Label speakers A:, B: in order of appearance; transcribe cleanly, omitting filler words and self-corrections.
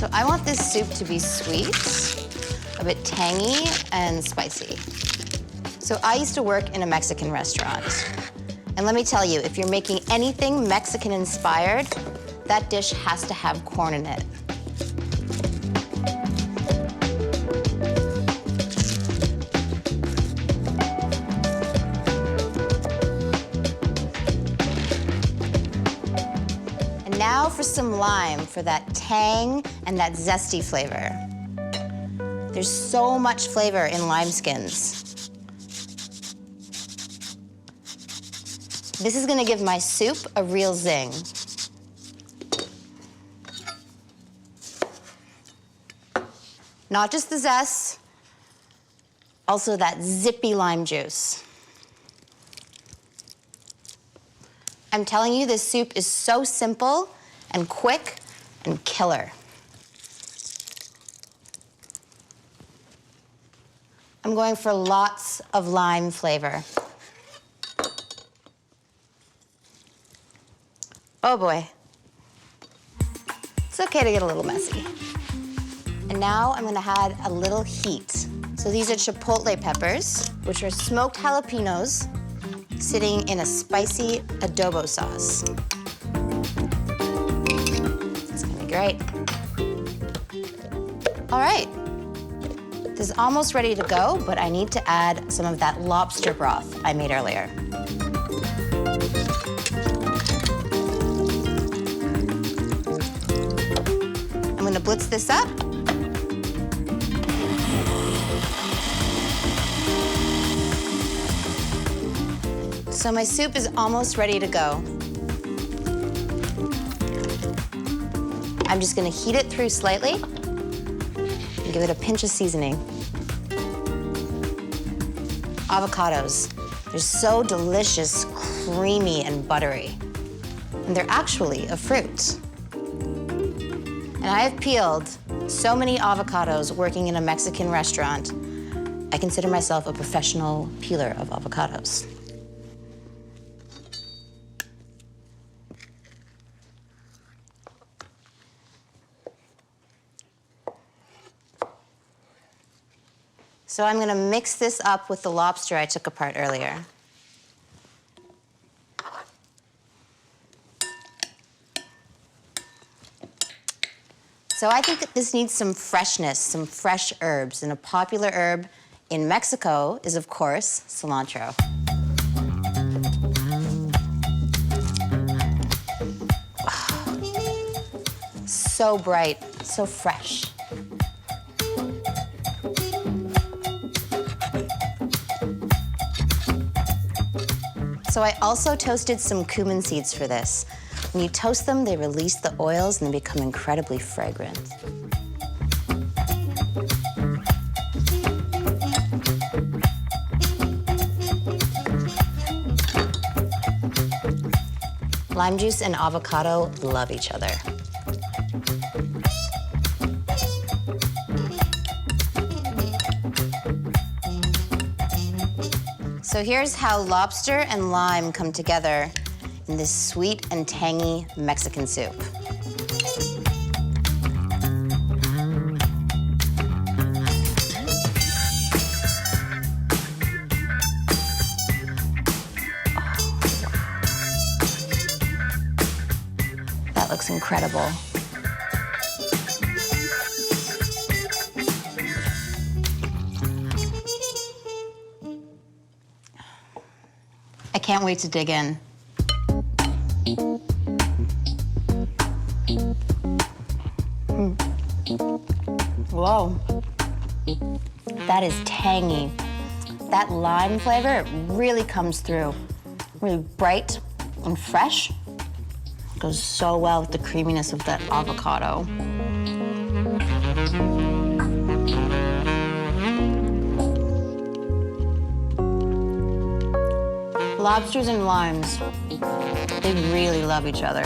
A: So I want this soup to be sweet, a bit tangy, and spicy. So I used to work in a Mexican restaurant. And let me tell you, if you're making anything Mexican-inspired, that dish has to have corn in it. And now for some lime for that tang and that zesty flavor. There's so much flavor in lime skins. This is gonna give my soup a real zing. Not just the zest, also that zippy lime juice. I'm telling you, this soup is so simple and quick and killer. I'm going for lots of lime flavor. Oh boy. It's okay to get a little messy. And now I'm gonna add a little heat. So these are chipotle peppers, which are smoked jalapenos sitting in a spicy adobo sauce. It's gonna be great. All right. This is almost ready to go, but I need to add some of that lobster broth I made earlier. I'm gonna blitz this up. So my soup is almost ready to go. I'm just gonna heat it through slightly and give it a pinch of seasoning. Avocados. They're so delicious, creamy, and buttery. And they're actually a fruit. And I have peeled so many avocados working in a Mexican restaurant. I consider myself a professional peeler of avocados. So I'm gonna mix this up with the lobster I took apart earlier. So I think that this needs some freshness, some fresh herbs, and a popular herb in Mexico is, of course, cilantro. So bright, so fresh. So I also toasted some cumin seeds for this. When you toast them, they release the oils and they become incredibly fragrant. Lime juice and avocado love each other. So here's how lobster and lime come together in this sweet and tangy Mexican soup. That looks incredible. I can't wait to dig in. Whoa. That is tangy. That lime flavor really comes through. Really bright and fresh. Goes so well with the creaminess of that avocado. Lobsters and limes, they really love each other.